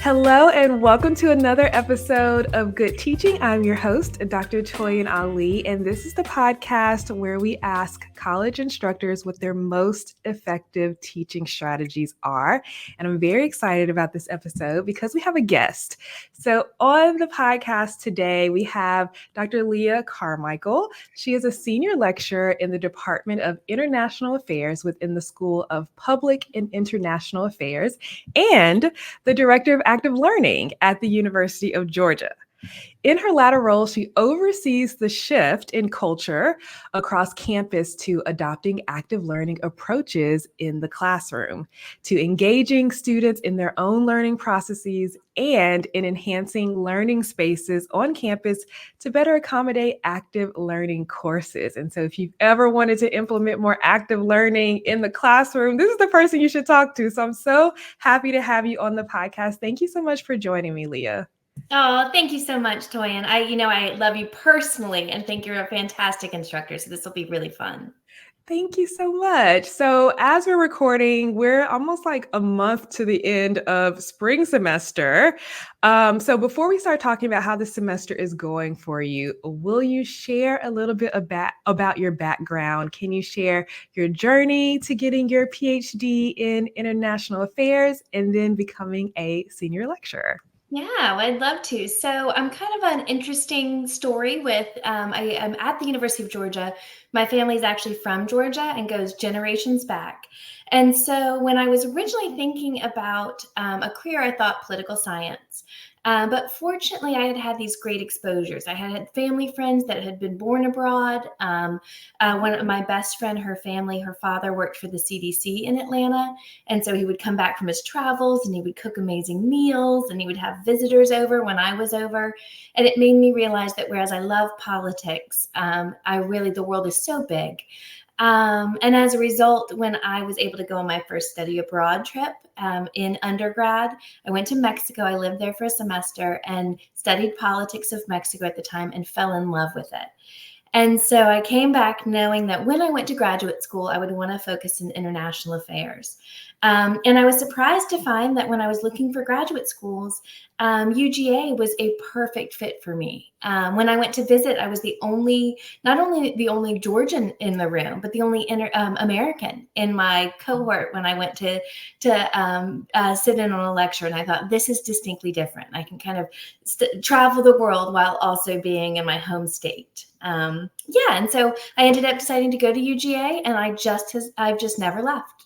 Hello and welcome to another episode of Good Teaching. I'm your host, Dr. Toyin Alli, and this is the podcast where we ask college instructors what their most effective teaching strategies are. And I'm very excited about this episode because we have a guest. So on the podcast today, we have Dr. Leah Carmichael. She is a senior lecturer in the Department of International Affairs within the School of Public and International Affairs and the Director of Active Learning at the University of Georgia. In her latter role, she oversees the shift in culture across campus to adopting active learning approaches in the classroom, to engaging students in their own learning processes, and in enhancing learning spaces on campus to better accommodate active learning courses. And so if you've ever wanted to implement more active learning in the classroom, this is the person you should talk to. So I'm so happy to have you on the podcast. Thank you so much for joining me, Leah. Oh, thank you so much, Toyin. I love you personally and think you're a fantastic instructor. So this will be really fun. Thank you so much. So as we're recording, we're almost like a month to the end of spring semester. So before we start talking about how the semester is going for you, will you share a little bit about your background? Can you share your journey to getting your PhD in international affairs and then becoming a senior lecturer? Yeah, I'd love to. So I'm kind of an interesting story with, I am at the University of Georgia. My family is actually from Georgia and goes generations back. And so when I was originally thinking about a career, I thought political science. But fortunately, I had had these great exposures. I had family friends that had been born abroad. One of my best friend, her family, her father worked for the CDC in Atlanta. And so he would come back from his travels and he would cook amazing meals and he would have visitors over when I was over. And it made me realize that whereas I love politics, the world is so big. And as a result, when I was able to go on my first study abroad trip in undergrad, I went to Mexico. I lived there for a semester and studied politics of Mexico at the time and fell in love with it. And so I came back knowing that when I went to graduate school, I would want to focus in international affairs. And I was surprised to find that when I was looking for graduate schools, UGA was a perfect fit for me. When I went to visit, I was not only the only Georgian in the room, but the only American in my cohort when I went to sit in on a lecture. And I thought, this is distinctly different. I can kind of travel the world while also being in my home state. And so I ended up deciding to go to UGA, and I've just never left.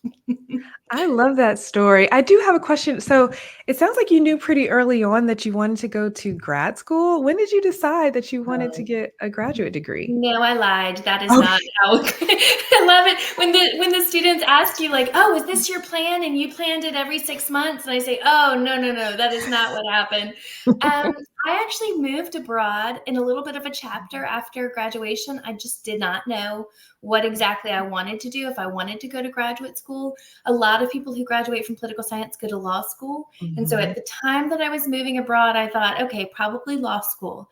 I love that story. I do have a question. So it sounds like you knew pretty early on that you wanted to go to grad school. When did you decide that you wanted to get a graduate degree? No, I lied. That is Oh, not how. I love it when the students ask you like, "Oh, is this your plan?" And you planned it every 6 months, and I say, "Oh, no, that is not what happened." I actually moved abroad in a little bit of a chapter after graduation. I just did not know what exactly I wanted to do. If I wanted to go to graduate school, a lot of people who graduate from political science go to law school, and so Mhm. at the time that I was moving abroad, I thought, okay, probably law school.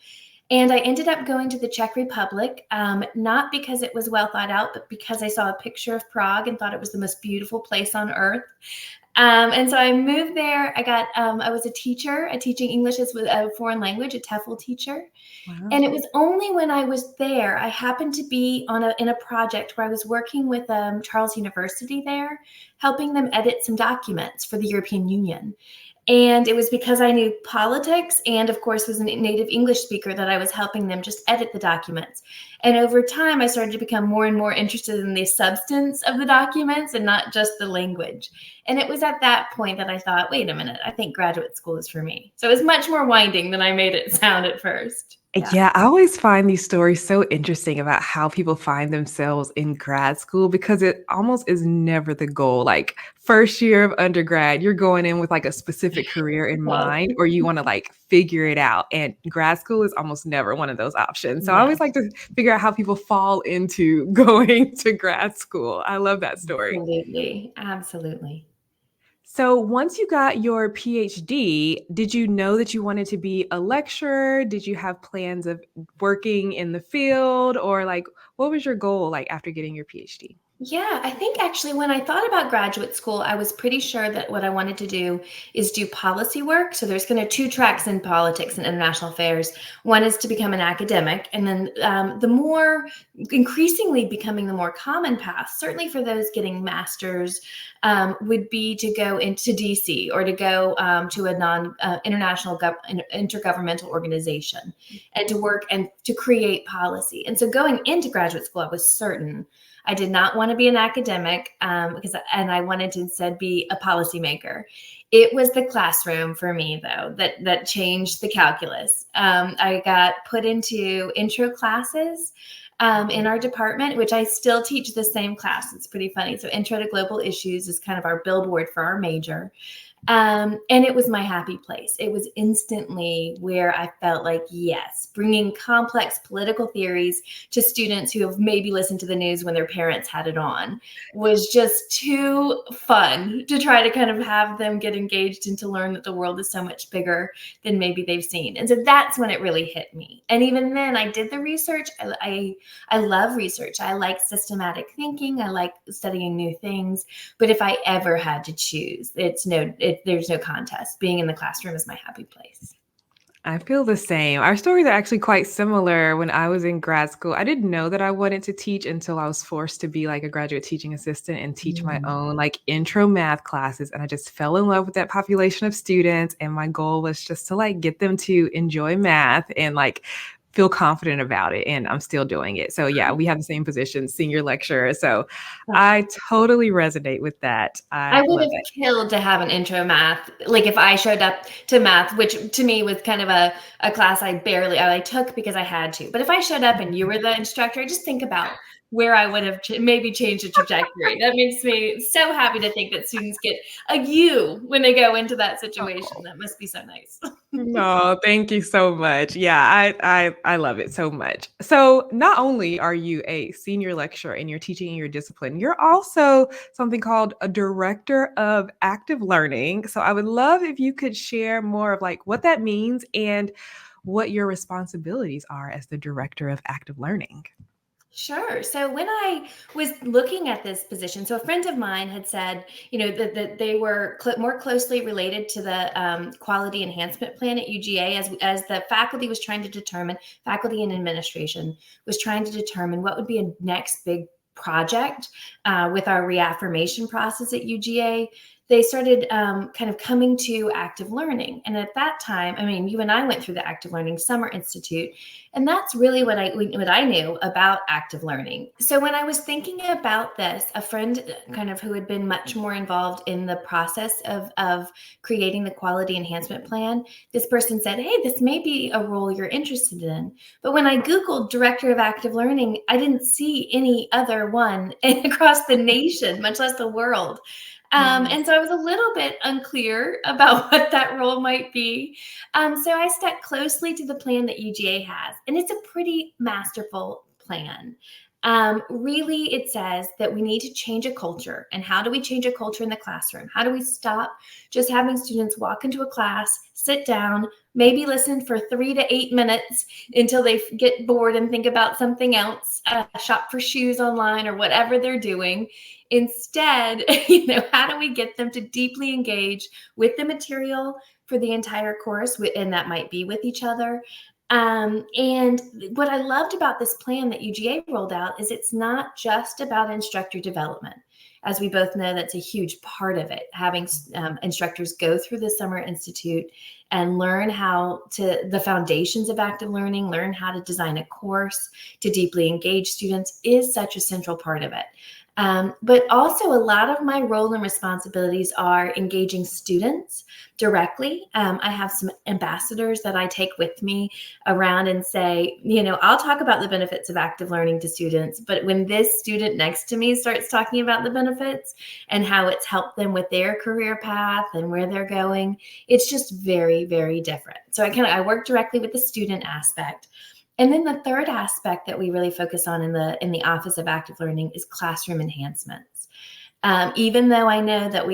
And I ended up going to the Czech Republic, not because it was well thought out, but because I saw a picture of Prague and thought it was the most beautiful place on earth. And so I moved there. I was a teacher, teaching English as a foreign language, a TEFL teacher. Wow. And it was only when I was there, I happened to be in a project where I was working with Charles University there, helping them edit some documents for the European Union. And it was because I knew politics and, of course, was a native English speaker that I was helping them just edit the documents. And over time, I started to become more and more interested in the substance of the documents and not just the language. And it was at that point that I thought, wait a minute, I think graduate school is for me. So it was much more winding than I made it sound at first. Yeah. Yeah, I always find these stories so interesting about how people find themselves in grad school because it almost is never the goal. Like first year of undergrad, you're going in with like a specific career in mind, or you want to like figure it out. And grad school is almost never one of those options. So I Yeah, always like to figure out how people fall into going to grad school. I love that story. absolutely. Absolutely. So once you got your PhD, did you know that you wanted to be a lecturer? Did you have plans of working in the field or like what was your goal like after getting your PhD? Yeah, I think actually when I thought about graduate school, I was pretty sure that what I wanted to do is do policy work. So there's kind of two tracks in politics and international affairs. One is to become an academic, and then the more increasingly becoming the more common path, certainly for those getting masters, would be to go into DC or to go to a international intergovernmental organization and to work and to create policy. And so going into graduate school, I was certain I did not want to be an academic and I wanted to instead be a policymaker. It was the classroom for me, though, that changed the calculus. I got put into intro classes in our department, which I still teach the same class. It's pretty funny. So Intro to Global Issues is kind of our billboard for our major. And it was my happy place. It was instantly where I felt like, yes, bringing complex political theories to students who have maybe listened to the news when their parents had it on was just too fun to try to kind of have them get engaged and to learn that the world is so much bigger than maybe they've seen. And so that's when it really hit me. And even then I did the research. I love research. I like systematic thinking. I like studying new things. But if I ever had to choose, there's no contest. Being in the classroom is my happy place. I feel the same. Our stories are actually quite similar. When I was in grad school, I didn't know that I wanted to teach until I was forced to be like a graduate teaching assistant and teach my own like intro math classes. And I just fell in love with that population of students. And my goal was just to like get them to enjoy math and like feel confident about it. And I'm still doing it. So yeah, we have the same position, senior lecturer. So I totally resonate with that. I I would love have that. killed to have an intro math. Like if I showed up to math, which to me was kind of a class I took because I had to. But if I showed up and you were the instructor, just think about where I would have maybe changed the trajectory. That makes me so happy to think that students get a you when they go into that situation. That must be so nice. No, thank you so much. Yeah, I love it so much. So, not only are you a senior lecturer and you're teaching in your discipline, you're also something called a director of active learning. So, I would love if you could share more of like what that means and what your responsibilities are as the director of active learning. Sure. So when I was looking at this position, so a friend of mine had said, that they were more closely related to the quality enhancement plan at UGA as the faculty was trying to determine, faculty and administration was trying to determine what would be a next big project with our reaffirmation process at UGA. They started kind of coming to active learning. And at that time, I mean, you and I went through the Active Learning Summer Institute, and that's really what I knew about active learning. So when I was thinking about this, a friend kind of who had been much more involved in the process of creating the quality enhancement plan, this person said, "Hey, this may be a role you're interested in." But when I Googled director of active learning, I didn't see any other one across the nation, much less the world. And so I was a little bit unclear about what that role might be. So I stuck closely to the plan that UGA has, and it's a pretty masterful plan. Really, it says that we need to change a culture. And how do we change a culture in the classroom? How do we stop just having students walk into a class, sit down, maybe listen for 3 to 8 minutes until they get bored and think about something else, shop for shoes online or whatever they're doing. Instead, how do we get them to deeply engage with the material for the entire course? And that might be with each other. And what I loved about this plan that UGA rolled out is it's not just about instructor development. As we both know, that's a huge part of it, having instructors go through the Summer Institute and learn the foundations of active learning, learn how to design a course to deeply engage students is such a central part of it. But also a lot of my role and responsibilities are engaging students directly. I have some ambassadors that I take with me around and say, I'll talk about the benefits of active learning to students, but when this student next to me starts talking about the benefits and how it's helped them with their career path and where they're going, it's just very, very different. So I work directly with the student aspect. And then the third aspect that we really focus on in the Office of Active Learning is classroom enhancements. Even though I know that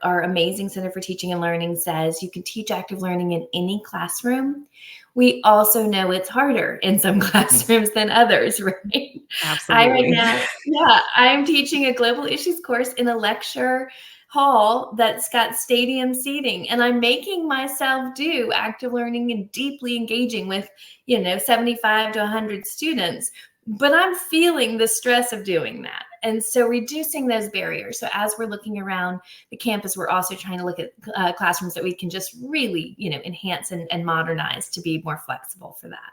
our amazing Center for Teaching and Learning says you can teach active learning in any classroom, we also know it's harder in some classrooms than others, right? Right Absolutely. now, yeah, I'm teaching a global issues course in a lecture hall that's got stadium seating, and I'm making myself do active learning and deeply engaging with, 75 to 100 students, but I'm feeling the stress of doing that. And so reducing those barriers. So as we're looking around the campus, we're also trying to look at classrooms that we can just really, enhance and modernize to be more flexible for that.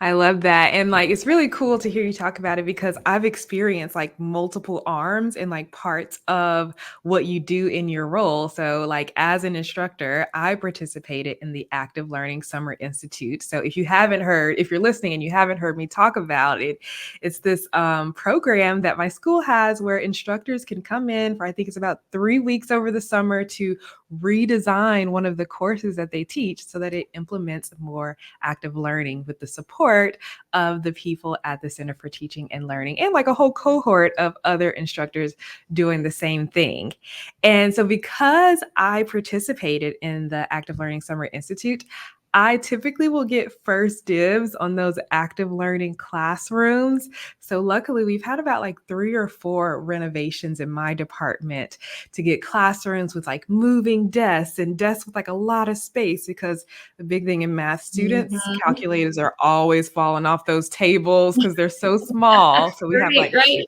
I love that. And like, it's really cool to hear you talk about it because I've experienced like multiple arms and like parts of what you do in your role. So, like, as an instructor, I participated in the Active Learning Summer Institute. So, if you're listening and you haven't heard me talk about it, it's this program that my school has where instructors can come in for, I think it's about 3 weeks over the summer to redesign one of the courses that they teach so that it implements more active learning with the support of the people at the Center for Teaching and Learning and like a whole cohort of other instructors doing the same thing. And so, because I participated in the Active Learning Summer Institute, I typically will get first dibs on those active learning classrooms. So, luckily, we've had about like 3 or 4 renovations in my department to get classrooms with like moving desks and desks with like a lot of space, because the big thing in math, students' Mhm. calculators are always falling off those tables because they're so small. So we have Right, like, right,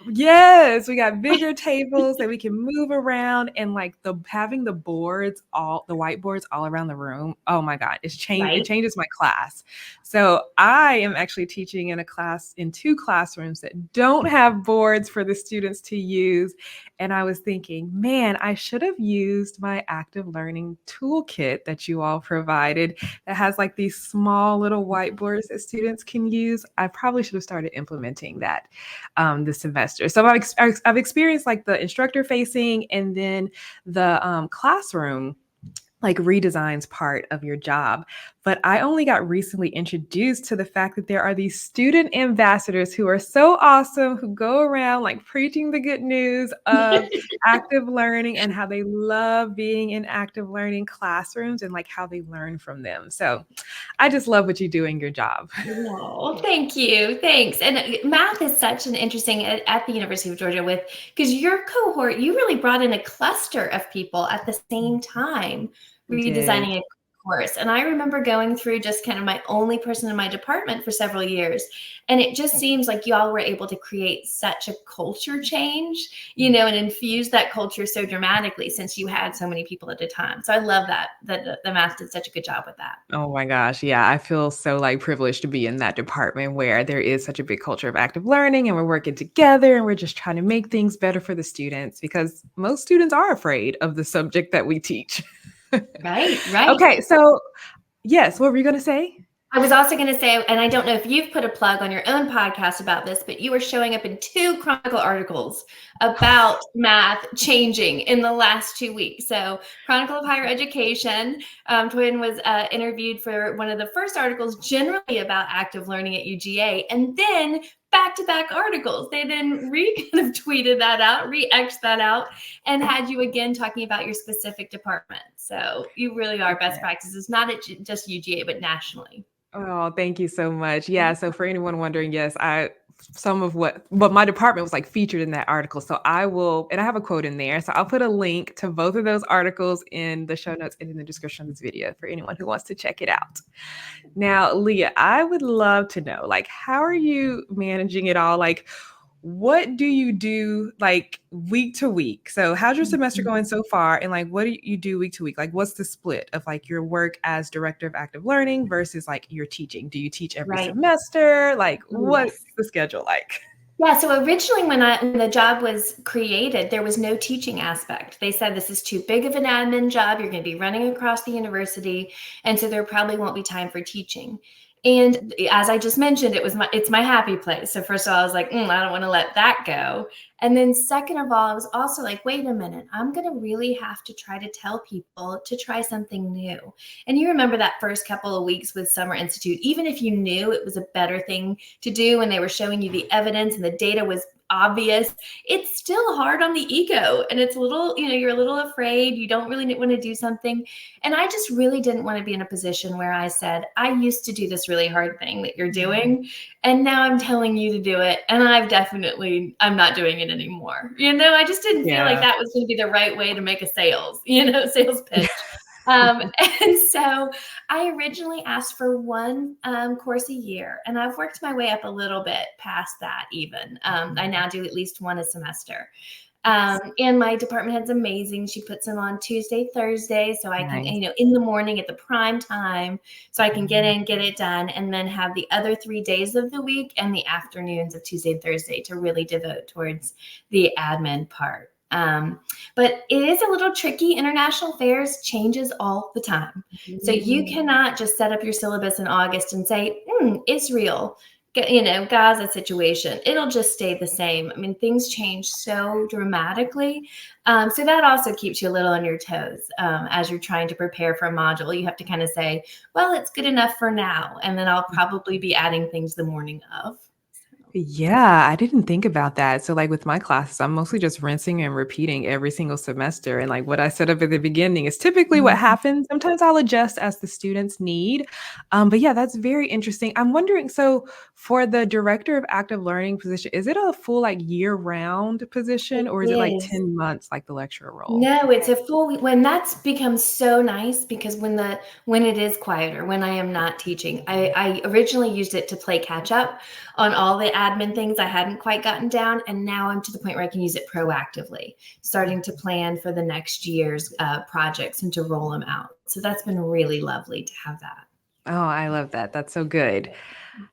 yes, we got bigger tables that we can move around, and like having the whiteboards all around the room. Oh my God, it right. changes my class. So I am actually teaching in 2 classrooms that don't have boards for the students to use. And I was thinking, man, I should have used my active learning toolkit that you all provided that has like these small little whiteboards that students can use. I probably should have started implementing that this semester. So I've experienced like the instructor facing and then the classroom like redesigns part of your job. But I only got recently introduced to the fact that there are these student ambassadors who are so awesome, who go around like preaching the good news of active learning and how they love being in active learning classrooms and like how they learn from them. So I just love what you do in your job. Oh, thank you. Thanks. And math is such an interesting at the University of Georgia with because your cohort, you really brought in a cluster of people at the same time I did. redesigning a course. And I remember going through just kind of my only person in my department for several years. And it just seems like y'all were able to create such a culture change, and infuse that culture so dramatically since you had so many people at a time. So I love that the math did such a good job with that. Oh my gosh. Yeah. I feel so like privileged to be in that department where there is such a big culture of active learning and we're working together and we're just trying to make things better for the students because most students are afraid of the subject that we teach. Right, right. Okay. So, yes, what were you going to say? I was also going to say, and I don't know if you've put a plug on your own podcast about this, but you are showing up in 2 Chronicle articles about math changing in the last 2 weeks. So, Chronicle of Higher Education, Toyin was interviewed for one of the first articles generally about active learning at UGA, and then back-to-back articles. They then kind of tweeted that out, re-X'd that out, and had you again talking about your specific department. So you really are best practices, not at just UGA, but nationally. Oh, thank you so much. Yeah, so for anyone wondering, yes, some of what my department was like featured in that article. So I will, and I have a quote in there. So I'll put a link to both of those articles in the show notes and in the description of this video for anyone who wants to check it out. Now, Leah, I would love to know, like, how are you managing it all? Like, what do you do like week to week? So how's your semester going so far? And like, what do you do week to week? Like, what's the split of like your work as director of active learning versus like your teaching? Do you teach every Right. semester? Like, Oh, what's yes. the schedule like? Yeah, so originally when the job was created, there was no teaching aspect. They said this is too big of an admin job. You're going to be running across the university, and so there probably won't be time for teaching. And as I just mentioned, it's my happy place. So first of all, I was like, I don't want to let that go. And then second of all, I was also like, wait a minute, I'm going to really have to try to tell people to try something new. And you remember that first couple of weeks with Summer Institute, even if you knew it was a better thing to do and they were showing you the evidence and the data was obvious, it's still hard on the ego. And it's a little, you're a little afraid. You don't really want to do something. And I just really didn't want to be in a position where I said, I used to do this really hard thing that you're doing, and now I'm telling you to do it. And I'm not doing it anymore. I just didn't feel like that was going to be the right way to make a sales pitch. And so I originally asked for one course a year, and I've worked my way up a little bit past that even. I now do at least one a semester. And my department head's amazing. She puts them on Tuesday, Thursday, so I can, in the morning at the prime time, so I can get in, get it done, and then have the other 3 days of the week and the afternoons of Tuesday and Thursday to really devote towards the admin part. But it is a little tricky. International affairs changes all the time. So you cannot just set up your syllabus in August and say, Israel, Gaza situation. It'll just stay the same. I mean, things change so dramatically. So that also keeps you a little on your toes as you're trying to prepare for a module. You have to kind of say, well, it's good enough for now. And then I'll probably be adding things the morning of. Yeah, I didn't think about that. So like with my classes, I'm mostly just rinsing and repeating every single semester. And like what I set up at the beginning is typically what happens. Sometimes I'll adjust as the students need. But yeah, that's very interesting. I'm wondering, so for the director of active learning position, is it a full like year-round position, or is it like 10 months like the lecturer role? No, it's a full, when that's become so nice, because when it is quieter, when I am not teaching, I originally used it to play catch up on all the admin things I hadn't quite gotten down. And now I'm to the point where I can use it proactively, starting to plan for the next year's projects and to roll them out. So that's been really lovely to have that. Oh, I love that. That's so good.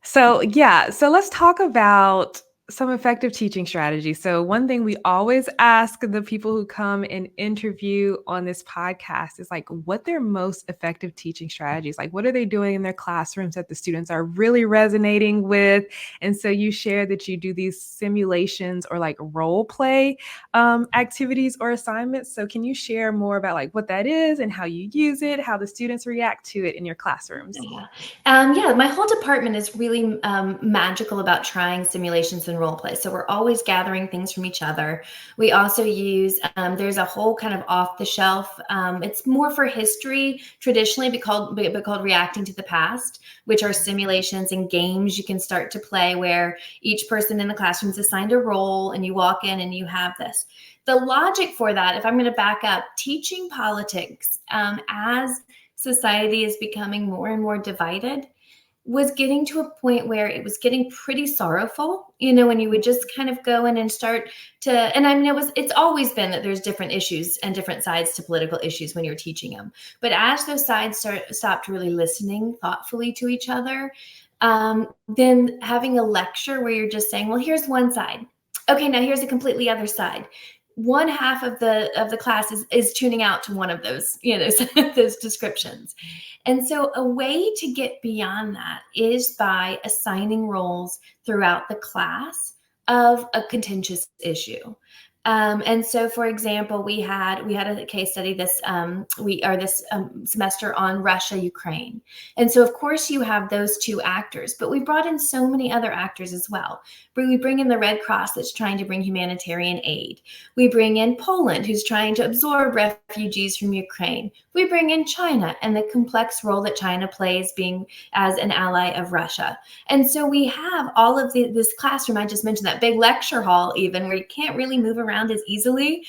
So yeah, so let's talk about some effective teaching strategies. So one thing we always ask the people who come and interview on this podcast is like what their most effective teaching strategies, like what are they doing in their classrooms that the students are really resonating with? And so you share that you do these simulations or like role play activities or assignments. So can you share more about like what that is and how you use it, how the students react to it in your classrooms? Yeah, my whole department is really magical about trying simulations and role play. So we're always gathering things from each other. We also use, there's a whole kind of off the shelf, it's more for history, traditionally be called Reacting to the Past, which are simulations and games you can start to play where each person in the classroom is assigned a role and you walk in and you have this. The logic for that, if I'm going to back up, teaching politics as society is becoming more and more divided, was getting to a point where it was getting pretty sorrowful, when you would just kind of go in and start to, and I mean, it's always been that there's different issues and different sides to political issues when you're teaching them. But as those sides stopped really listening thoughtfully to each other, then having a lecture where you're just saying, well, here's one side. Okay, now here's a completely other side. One half of the class is tuning out to one of those, those descriptions. And so a way to get beyond that is by assigning roles throughout the class of a contentious issue. And so, for example, we had a case study this semester on Russia, Ukraine. And so, of course, you have those two actors, but we brought in so many other actors as well. We bring in the Red Cross that's trying to bring humanitarian aid. We bring in Poland, who's trying to absorb refugees from Ukraine. We bring in China and the complex role that China plays being as an ally of Russia. And so we have all of this classroom. I just mentioned that big lecture hall, even where you can't really move around as easily.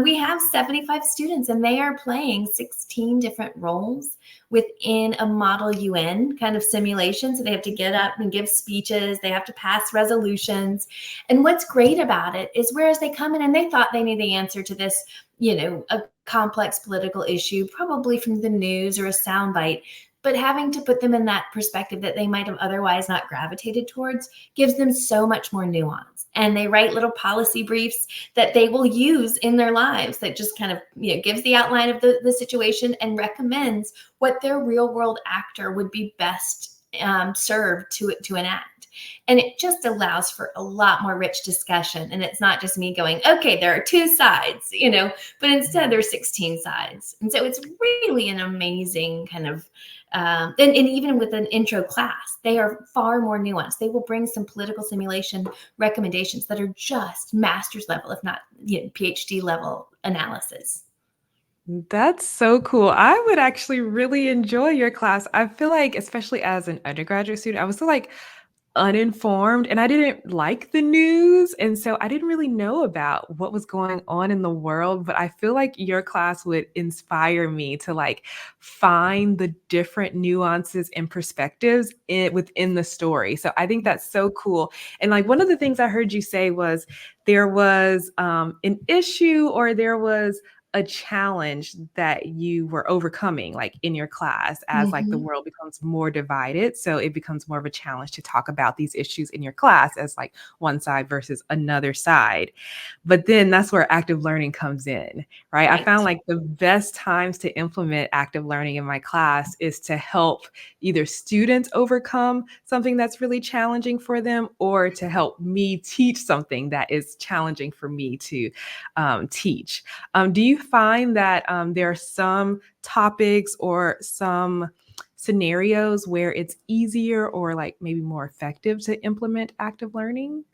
We have 75 students and they are playing 16 different roles within a model UN kind of simulation. So they have to get up and give speeches. They have to pass resolutions. And what's great about it is whereas they come in and they thought they knew the answer to this, a complex political issue, probably from the news or a soundbite, but having to put them in that perspective that they might have otherwise not gravitated towards gives them so much more nuance. And they write little policy briefs that they will use in their lives that just kind of, gives the outline of the situation and recommends what their real world actor would be best served to enact. And it just allows for a lot more rich discussion. And it's not just me going, okay, there are two sides, but instead there's 16 sides. And so it's really an amazing kind of And even with an intro class, they are far more nuanced. They will bring some political simulation recommendations that are just master's level, if not PhD level analysis. That's so cool. I would actually really enjoy your class. I feel like, especially as an undergraduate student, I was still like uninformed and I didn't like the news. And so I didn't really know about what was going on in the world. But I feel like your class would inspire me to like find the different nuances and perspectives within the story. So I think that's so cool. And like one of the things I heard you say was there was an issue or there was a challenge that you were overcoming like in your class as like the Mm-hmm. world becomes more divided, so it becomes more of a challenge to talk about these issues in your class as like one side versus another side. But then that's where active learning comes in, right? I Right. found like the best times to implement active learning in my class is to help either students overcome something that's really challenging for them or to help me teach something that is challenging for me to teach. Do you find that there are some topics or some scenarios where it's easier or like maybe more effective to implement active learning?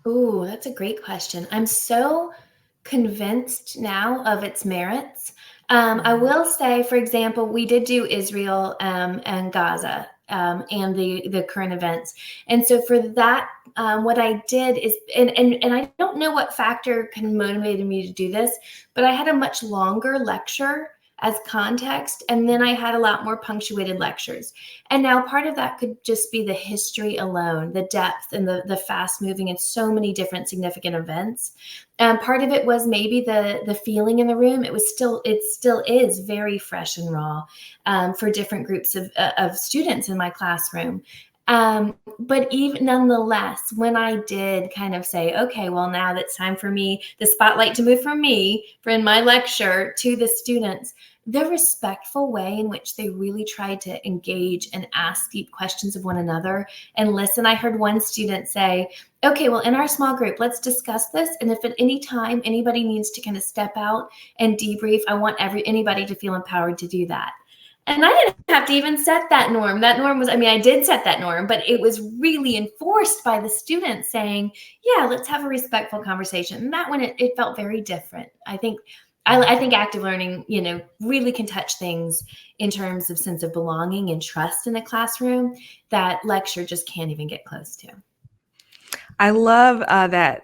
Ooh, that's a great question. I'm so convinced now of its merits. I Mhm. will say, for example, we did do Israel and Gaza and the current events, and so for that, what I did is, and I don't know what factor kind of motivated me to do this, but I had a much longer lecture as context, and then I had a lot more punctuated lectures. And now part of that could just be the history alone, the depth and the fast moving and so many different significant events. Part of it was maybe the feeling in the room. It still is very fresh and raw for different groups of students in my classroom. But even nonetheless, when I did kind of say, okay, well, now that's time for me, the spotlight to move from me, from my lecture to the students, the respectful way in which they really tried to engage and ask deep questions of one another and listen. I heard one student say, okay, well, in our small group, let's discuss this. And if at any time anybody needs to kind of step out and debrief, I want anybody to feel empowered to do that. And I didn't have to even set that norm. That norm was, I mean, I did set that norm, but it was really enforced by the students saying, yeah, let's have a respectful conversation. And that one, it felt very different. I think active learning, really can touch things in terms of sense of belonging and trust in the classroom that lecture just can't even get close to. I love that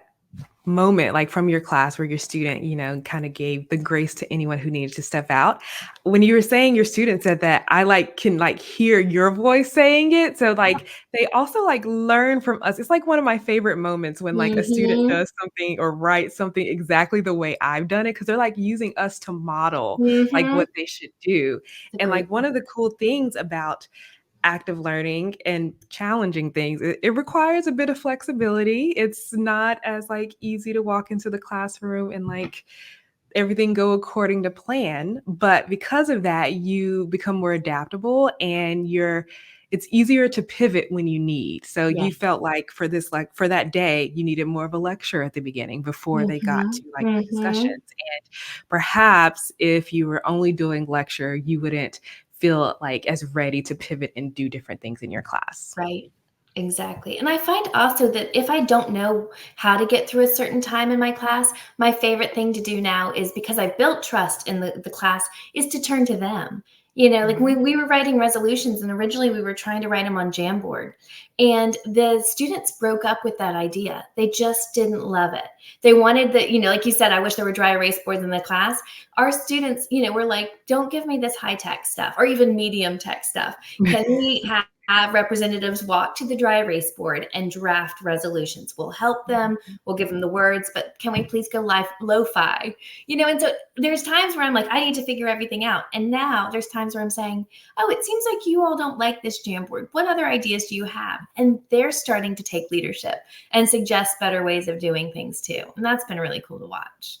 moment like from your class where your student kind of gave the grace to anyone who needed to step out. When you were saying your student said that, I like can like hear your voice saying it, so like they also like learn from us. It's like one of my favorite moments when like a student Mm-hmm. does something or writes something exactly the way I've done it, because they're like using us to model like Mm-hmm. what they should do. A And great like one point. of the cool things about active learning and challenging things, it requires a bit of flexibility. It's not as like easy to walk into the classroom and like everything go according to plan, but because of that you become more adaptable and it's easier to pivot when you need. So Yeah. you felt like for this, like for that day, you needed more of a lecture at the beginning before they got Mm-hmm. to like the Mm-hmm. discussions. And perhaps if you were only doing lecture, you wouldn't feel like as ready to pivot and do different things in your class. Right. Exactly. And I find also that if I don't know how to get through a certain time in my class, my favorite thing to do now is, because I've built trust in the class, is to turn to them. Like Mhm. we were writing resolutions, and originally we were trying to write them on Jamboard. And the students broke up with that idea. They just didn't love it. They wanted like you said, I wish there were dry erase boards in the class. Our students, were like, don't give me this high tech stuff or even medium tech stuff. Can we have representatives walk to the dry erase board and draft resolutions? We'll help them. We'll give them the words, but can we please go live lo-fi? And so there's times where I'm like, I need to figure everything out. And now there's times where I'm saying, oh, it seems like you all don't like this Jamboard. What other ideas do you have? And they're starting to take leadership and suggest better ways of doing things too. And that's been really cool to watch.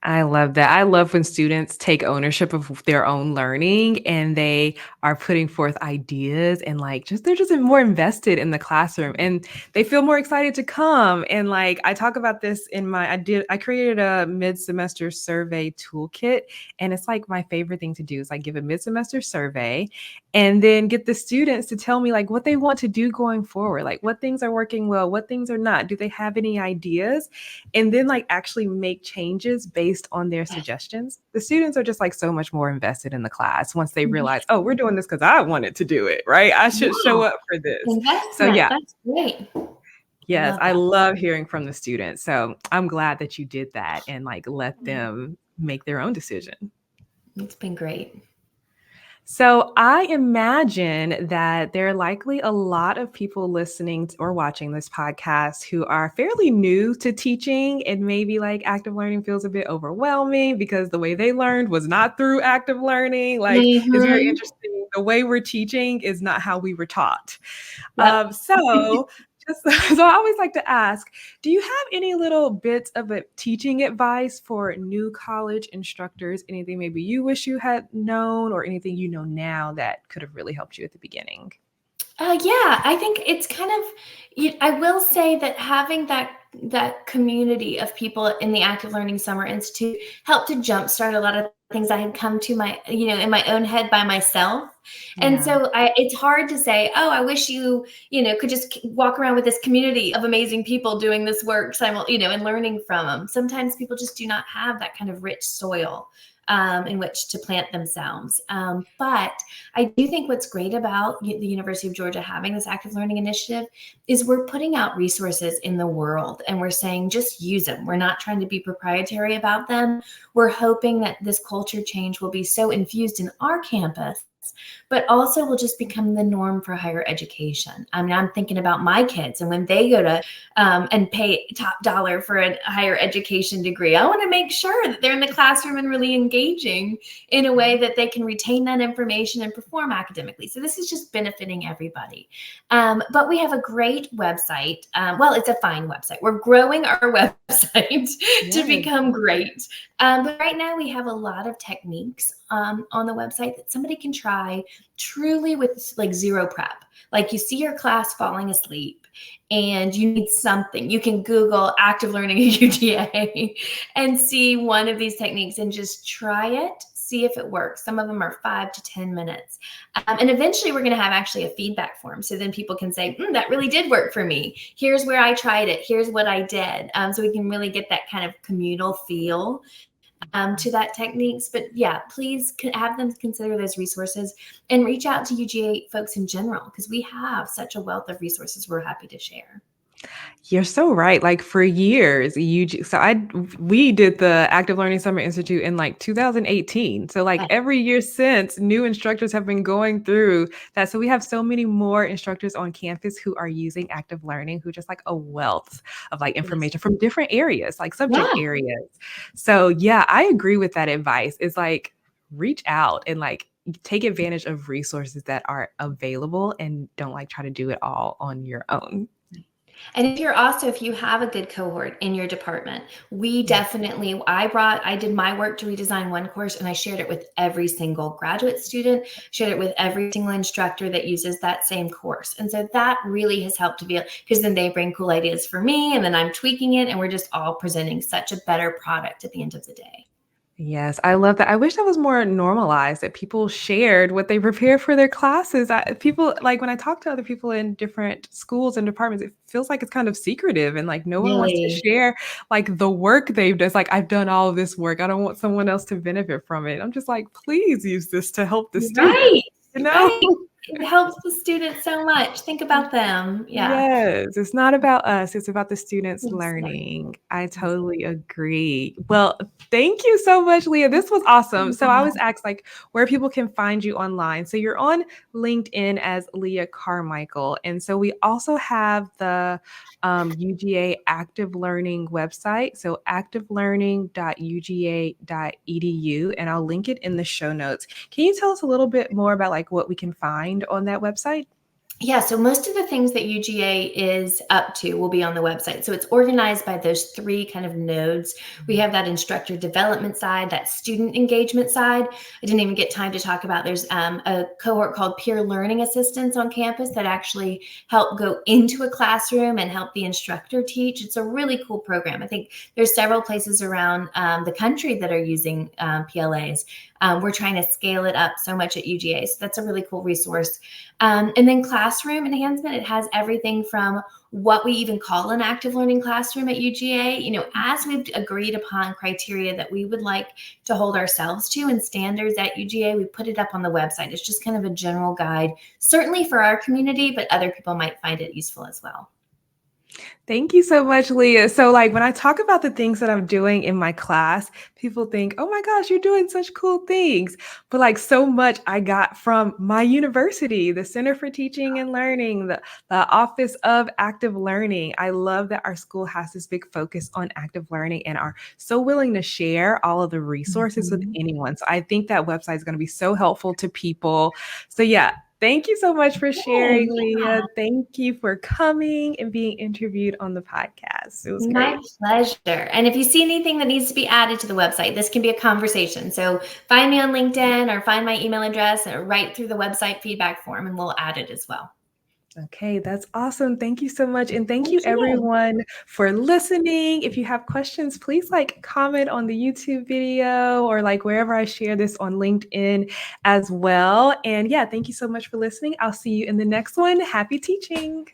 I love that. I love when students take ownership of their own learning and they are putting forth ideas and like just they're just more invested in the classroom and they feel more excited to come. And like I talk about this in I created a mid-semester survey toolkit, and it's like my favorite thing to do is like give a mid-semester survey and then get the students to tell me like what they want to do going forward, like what things are working well, what things are not. Do they have any ideas? And then like actually make changes based on their suggestions. The students are just like so much more invested in the class once they realize, oh, we're doing this because I wanted to do it, right? I should show Yeah, up for this. So investment. yeah, That's great. I yes, love I that. love hearing from the students. So I'm glad that you did that and like let Mm, them make their own decision. it's been great. So I imagine that there are likely a lot of people listening or watching this podcast who are fairly new to teaching, and maybe like active learning feels a bit overwhelming because the way they learned was not through active learning. Like it's very Hmm. interesting. The way we're teaching is not how we were taught. Yep. So just so I always like to ask, do you have any little bits of a teaching advice for new college instructors? Anything maybe you wish you had known or anything you know now that could have really helped you at the beginning? Yeah, I think it's kind of. I will say that having that community of people in the Active Learning Summer Institute helped to jumpstart a lot of things I had come to my, in my own head by myself. And Yeah. so it's hard to say, oh, I wish could just walk around with this community of amazing people doing this work, and learning from them. Sometimes people just do not have that kind of rich soil in which to plant themselves. But I do think what's great about the University of Georgia having this active learning initiative is we're putting out resources in the world and we're saying just use them. We're not trying to be proprietary about them. We're hoping that this culture change will be so infused in our campus, but also will just become the norm for higher education. I mean, I'm thinking about my kids and when they go to and pay top dollar for a higher education degree, I want to make sure that they're in the classroom and really engaging in a way that they can retain that information and perform academically. So this is just benefiting everybody. But we have a great website. Well, it's a fine website. We're growing our website to Yes. become great. But right now we have a lot of techniques on the website that somebody can try truly with like zero prep. Like you see your class falling asleep and you need something, you can Google active learning at UGA and see one of these techniques and just try it, see if it works. Some of them are 5 to 10 minutes. And eventually we're going to have actually a feedback form. So then people can say, that really did work for me. Here's where I tried it. Here's what I did. So we can really get that kind of communal feel to that techniques. But yeah, please have them consider those resources and reach out to UGA folks in general, because we have such a wealth of resources we're happy to share. You're so right. Like for years, we did the Active Learning Summer Institute in like 2018. So like every year since, new instructors have been going through that. So we have so many more instructors on campus who are using active learning, who just like a wealth of like information from different areas, like subject Yeah. areas. So yeah, I agree with that advice. It's like reach out and like take advantage of resources that are available and don't like try to do it all on your own. And if you have a good cohort in your department, I did my work to redesign one course and I shared it with every single graduate student, shared it with every single instructor that uses that same course. And so that really has helped to be, because then they bring cool ideas for me and then I'm tweaking it and we're just all presenting such a better product at the end of the day. Yes, I love that. I wish that was more normalized, that people shared what they prepare for their classes. People like when I talk to other people in different schools and departments, it feels like it's kind of secretive and like no one wants to Really? share like the work they've done. It's like I've done all of this work. I don't want someone else to benefit from it. I'm just like, please use this to help the students, Right. you know? Right. It helps the students so much. Think about them. Yeah. Yes, it's not about us, it's about the students Yes, learning. I totally agree. Well, thank you so much, Leah. This was awesome. So I was asked like where people can find you online. So you're on LinkedIn as Leah Carmichael. And so we also have the UGA Active Learning website. So activelearning.uga.edu. And I'll link it in the show notes. Can you tell us a little bit more about like what we can find on that website? Yeah, so most of the things that UGA is up to will be on the website. So it's organized by those three kind of nodes. We have that instructor development side, that student engagement side. I didn't even get time to talk about, there's a cohort called peer learning assistants on campus that actually help go into a classroom and help the instructor teach. It's a really cool program. I think there's several places around the country that are using PLAs. We're trying to scale it up so much at UGA. So that's a really cool resource. And then classroom enhancement, it has everything from what we even call an active learning classroom at UGA. You know, as we've agreed upon criteria that we would like to hold ourselves to and standards at UGA, we put it up on the website. It's just kind of a general guide, certainly for our community, but other people might find it useful as well. Thank you so much, Leah. So, like, when I talk about the things that I'm doing in my class, people think, oh my gosh, you're doing such cool things. But, like, so much I got from my university, the Center for Teaching and Learning, the Office of Active Learning. I love that our school has this big focus on active learning and are so willing to share all of the resources with anyone. So, I think that website is going to be so helpful to people. So, yeah. Thank you so much for sharing, Leah. Thank you for coming and being interviewed on the podcast. It was My great. pleasure. And if you see anything that needs to be added to the website, this can be a conversation. So find me on LinkedIn or find my email address or write through the website feedback form and we'll add it as well. Okay, that's awesome. Thank you so much. And thank you everyone for listening. If you have questions, please like comment on the YouTube video or like wherever I share this on LinkedIn as well. And yeah, thank you so much for listening. I'll see you in the next one. Happy teaching.